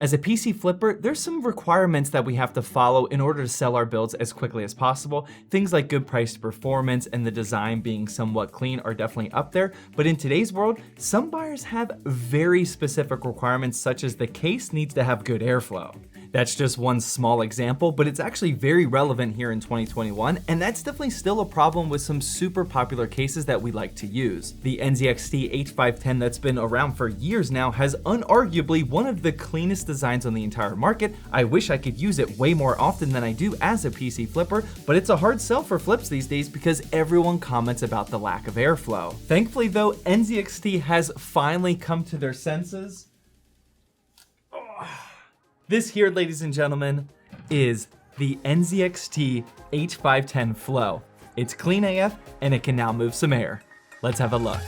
As a PC flipper, there's some requirements that we have to follow in order to sell our builds as quickly as possible. Things like good price to performance and the design being somewhat clean are definitely up there, but in today's world, some buyers have very specific requirements, such as the case needs to have good airflow. That's just one small example, but it's actually very relevant here in 2021, and that's definitely still a problem with some super popular cases that we like to use. The NZXT H510 that's been around for years now has unarguably one of the cleanest designs on the entire market. I wish I could use it way more often than I do as a PC flipper, but it's a hard sell for flips these days because everyone comments about the lack of airflow. Thankfully though, NZXT has finally come to their senses. This here, ladies and gentlemen, is the NZXT H510 Flow. It's clean AF and it can now move some air. Let's have a look.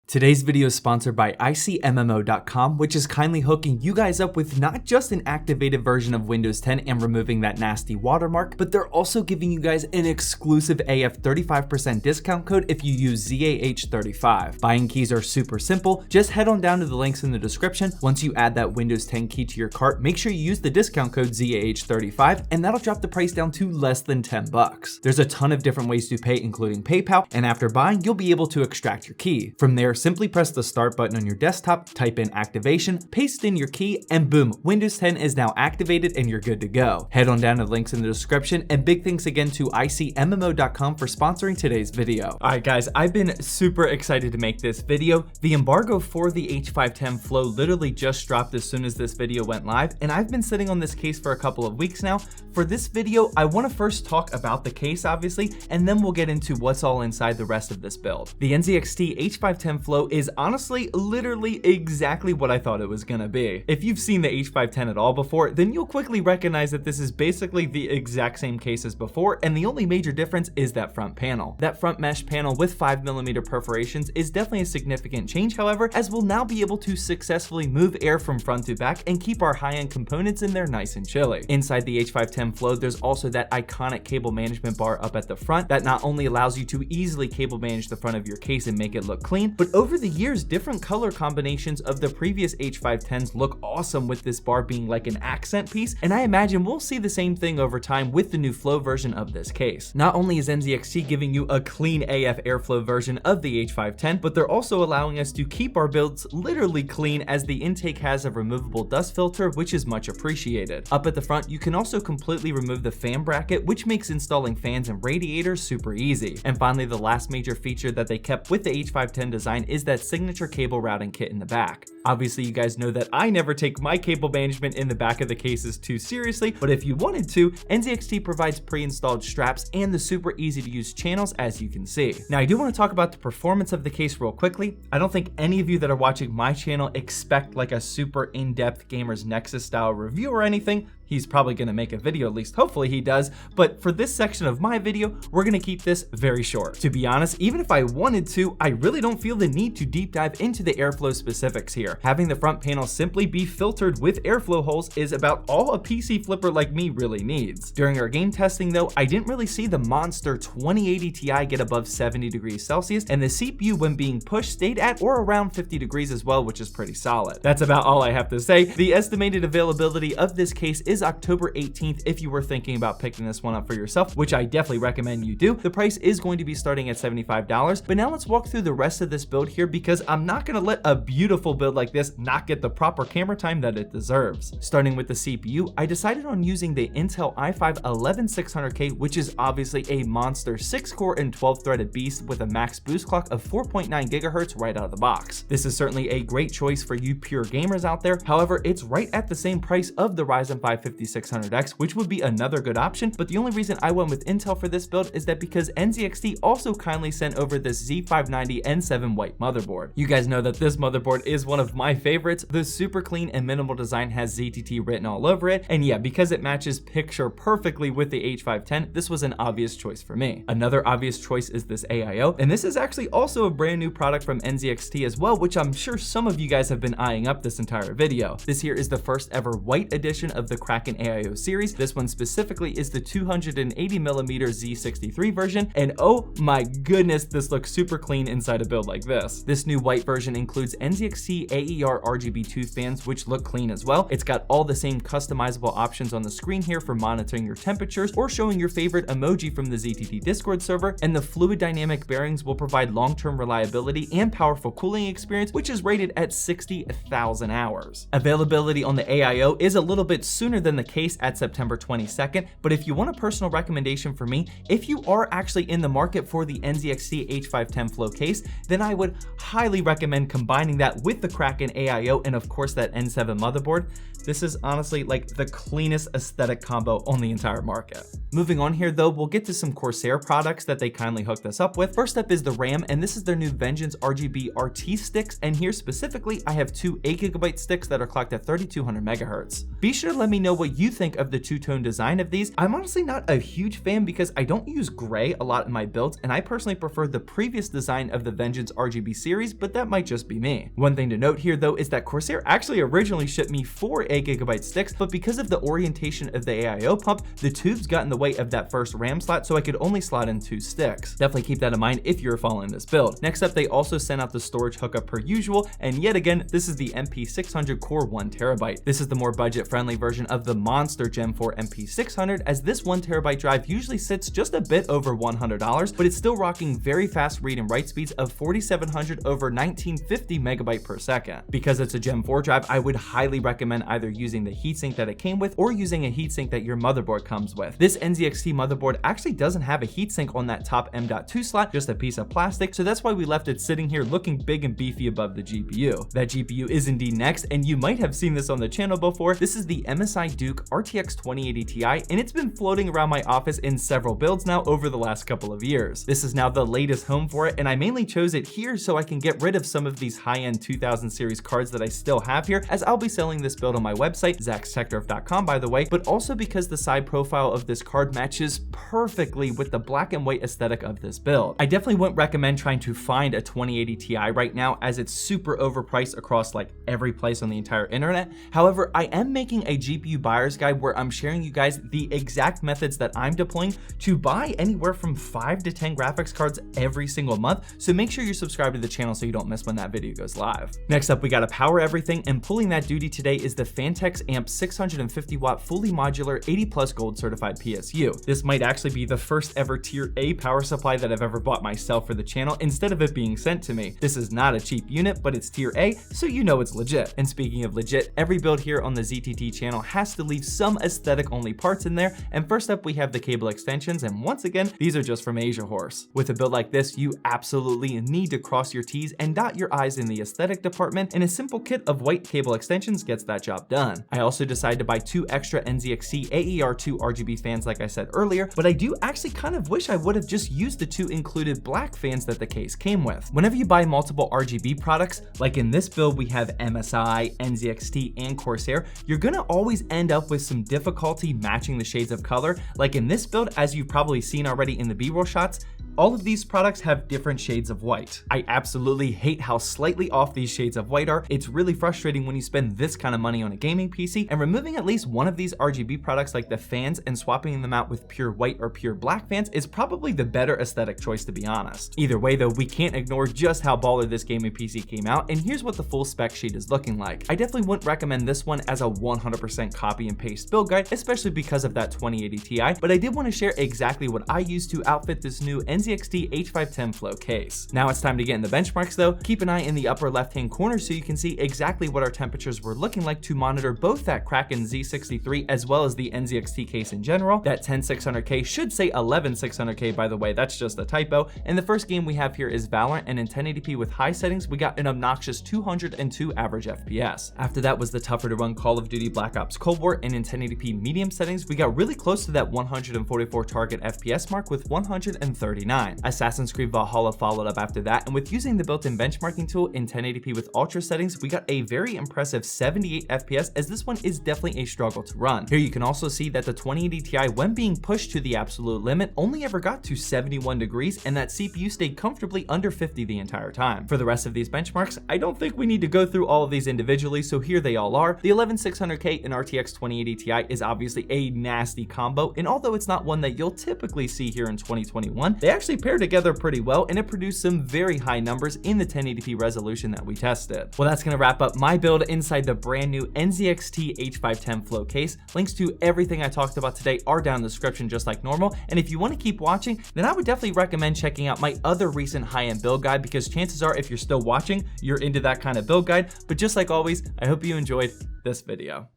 Today's video is sponsored by ICMMO.com, which is kindly hooking you guys up with not just an activated version of Windows 10 and removing that nasty watermark, but they're also giving you guys an exclusive AF 35% discount code if you use ZAH35. Buying keys are super simple. Just head on down to the links in the description. Once you add that Windows 10 key to your cart, make sure you use the discount code ZAH35, and that'll drop the price down to less than 10 bucks. There's a ton of different ways to pay, including PayPal, and after buying, you'll be able to extract your key. From there, simply press the start button on your desktop, type in activation, paste in your key, and boom, Windows 10 is now activated and you're good to go. Head on down to the links in the description, and big thanks again to ICMMO.com for sponsoring today's video. All right guys, I've been super excited to make this video. The embargo for the H510 Flow literally just dropped as soon as this video went live, and I've been sitting on this case for a couple of weeks now. For this video, I want to first talk about the case obviously, and then we'll get into what's all inside the rest of this build. The NZXT H510 Flow is honestly literally exactly what I thought it was gonna be. If you've seen the H510 at all before, then you'll quickly recognize that this is basically the exact same case as before, and the only major difference is that front panel. That front mesh panel with 5mm perforations is definitely a significant change, however, as we'll now be able to successfully move air from front to back and keep our high-end components in there nice and chilly. Inside the H510 Flow, there's also that iconic cable management bar up at the front that not only allows you to easily cable manage the front of your case and make it look clean, but over the years, different color combinations of the previous H510s look awesome with this bar being like an accent piece, and I imagine we'll see the same thing over time with the new Flow version of this case. Not only is NZXT giving you a clean AF airflow version of the H510, but they're also allowing us to keep our builds literally clean, as the intake has a removable dust filter, which is much appreciated. Up at the front, you can also completely remove the fan bracket, which makes installing fans and radiators super easy. And finally, the last major feature that they kept with the H510 design is that signature cable routing kit in the back. Obviously, you guys know that I never take my cable management in the back of the cases too seriously, but if you wanted to, NZXT provides pre-installed straps and the super easy to use channels, as you can see. Now, I do want to talk about the performance of the case real quickly. I don't think any of you that are watching my channel expect like a super in-depth Gamers Nexus style review or anything. He's probably going to make a video, at least hopefully he does, but for this section of my video, we're going to keep this very short. To be honest, even if I wanted to, I really don't feel the need to deep dive into the airflow specifics here. Having the front panel simply be filtered with airflow holes is about all a PC flipper like me really needs. During our game testing though, I didn't really see the monster 2080 Ti get above 70 degrees Celsius, and the CPU when being pushed stayed at or around 50 degrees as well, which is pretty solid. That's about all I have to say. The estimated availability of this case is October 18th if you were thinking about picking this one up for yourself, which I definitely recommend you do. The price is going to be starting at $75, but now let's walk through the rest of this build here, because I'm not going to let a beautiful build like this not get the proper camera time that it deserves. Starting with the CPU, I decided on using the Intel i5-11600K, which is obviously a monster 6-core and 12-threaded beast with a max boost clock of 4.9 GHz right out of the box. This is certainly a great choice for you pure gamers out there. However, it's right at the same price of the Ryzen 5 5600X, which would be another good option, but the only reason I went with Intel for this build is that because NZXT also kindly sent over this Z590 N7 white motherboard. You guys know that this motherboard is one of my favorites. The super clean and minimal design has ZTT written all over it, and yeah, because it matches picture perfectly with the H510, this was an obvious choice for me. Another obvious choice is this AIO, and this is actually also a brand new product from NZXT as well, which I'm sure some of you guys have been eyeing up this entire video. This here is the first ever white edition of the Kraken AIO series. This one specifically is the 280mm Z63 version, and oh my goodness, this looks super clean inside a build like this. This new white version includes NZXT AER RGB tooth fans, which look clean as well. It's got all the same customizable options on the screen here for monitoring your temperatures or showing your favorite emoji from the ZTT Discord server, and the fluid dynamic bearings will provide long-term reliability and powerful cooling experience, which is rated at 60,000 hours. Availability on the AIO is a little bit sooner than the case at September 22nd, but if you want a personal recommendation for me, if you are actually in the market for the NZXT H510 Flow Case, then I would highly recommend combining that with the Kraken AIO and of course that N7 motherboard. This is honestly like the cleanest aesthetic combo on the entire market. Moving on here though, we'll get to some Corsair products that they kindly hooked us up with. First up is the RAM, and this is their new Vengeance RGB RT sticks, and here specifically I have two 8GB sticks that are clocked at 3200 megahertz. Be sure to let me know what you think of the two-tone design of these. I'm honestly not a huge fan because I don't use gray a lot in my builds, and I personally prefer the previous design of the Vengeance RGB series, but that might just be me. One thing to note here though is that Corsair actually originally shipped me 4 8GB sticks, but because of the orientation of the AIO pump, the tubes got in the way of that first RAM slot, so I could only slot in 2 sticks. Definitely keep that in mind if you're following this build. Next up, they also sent out the storage hookup per usual, and yet again, this is the MP600 Core 1TB. This is the more budget-friendly version of the monster Gen 4 MP600, as this 1TB drive usually sits just a bit over $100, but it's still rocking very fast read and write speeds of 4700 over 1950 megabyte per second. Because it's a Gen 4 drive, I would highly recommend either using the heatsink that it came with or using a heatsink that your motherboard comes with. This NZXT motherboard actually doesn't have a heatsink on that top M.2 slot, just a piece of plastic, so that's why we left it sitting here looking big and beefy above the GPU. That GPU is indeed next, and you might have seen this on the channel before. This is the MSI Duke RTX 2080 Ti, and it's been floating around my office in several builds now over the last couple of years. This is now the latest home for it, and I mainly chose it here so I can get rid of some of these high-end 2000 series cards that I still have here, as I'll be selling this build on my website, zackstechdorf.com by the way, but also because the side profile of this card matches perfectly with the black and white aesthetic of this build. I definitely wouldn't recommend trying to find a 2080 Ti right now, as it's super overpriced across like every place on the entire internet. However, I am making a GPU buyer's guide where I'm sharing you guys the exact methods that I'm deploying to buy anywhere from 5 to 10 graphics cards every single month, so make sure you're subscribed to the channel so you don't miss when that video goes live. Next up, we gotta power everything, and pulling that duty today is the Fantex Amp 650 watt fully modular 80+ gold certified PSU. This might actually be the first ever tier A power supply that I've ever bought myself for the channel instead of it being sent to me. This is not a cheap unit, but it's tier A, so you know it's legit. And speaking of legit, every build here on the ZTT channel has to leave some aesthetic only parts in there, and first up we have the cable extensions, and once again, these are just from Asia Horse. With a build like this, you absolutely need to cross your T's and dot your I's in the aesthetic department, and a simple kit of white cable extensions gets that job done. I also decided to buy 2 extra NZXT AER2 RGB fans like I said earlier, but I do actually kind of wish I would have just used the 2 included black fans that the case came with. Whenever you buy multiple RGB products, like in this build we have MSI, NZXT, and Corsair, you're gonna always end up with some difficulty matching the shades of color. Like in this build, as you've probably seen already in the B-roll shots, all of these products have different shades of white. I absolutely hate how slightly off these shades of white are. It's really frustrating when you spend this kind of money on a gaming PC, and removing at least one of these RGB products like the fans and swapping them out with pure white or pure black fans is probably the better aesthetic choice, to be honest. Either way though, we can't ignore just how baller this gaming PC came out, and here's what the full spec sheet is looking like. I definitely wouldn't recommend this one as a 100% copy and paste build guide, especially because of that 2080 Ti, but I did want to share exactly what I used to outfit this new NZXT H510 Flow Case. Now it's time to get in the benchmarks though. Keep an eye in the upper left hand corner so you can see exactly what our temperatures were looking like to monitor both that Kraken Z63 as well as the NZXT case in general. That 10600K should say 11600K by the way, that's just a typo. And the first game we have here is Valorant, and in 1080p with high settings we got an obnoxious 202 average FPS. After that was the tougher to run Call of Duty Black Ops Cold War, and in 1080p medium settings we got really close to that 144 target FPS mark with 139. $129. Assassin's Creed Valhalla followed up after that, and with using the built-in benchmarking tool in 1080p with ultra settings, we got a very impressive 78 FPS, as this one is definitely a struggle to run. Here you can also see that the 2080 Ti, when being pushed to the absolute limit, only ever got to 71 degrees, and that CPU stayed comfortably under 50 the entire time. For the rest of these benchmarks, I don't think we need to go through all of these individually, so here they all are. The 11600K and RTX 2080 Ti is obviously a nasty combo, and although it's not one that you'll typically see here in 2021, they actually pair together pretty well, and it produced some very high numbers in the 1080p resolution that we tested. Well, that's gonna wrap up my build inside the brand new NZXT H510 Flow Case. Links to everything I talked about today are down in the description just like normal, and if you want to keep watching, then I would definitely recommend checking out my other recent high-end build guide, because chances are if you're still watching, you're into that kind of build guide. But just like always, I hope you enjoyed this video.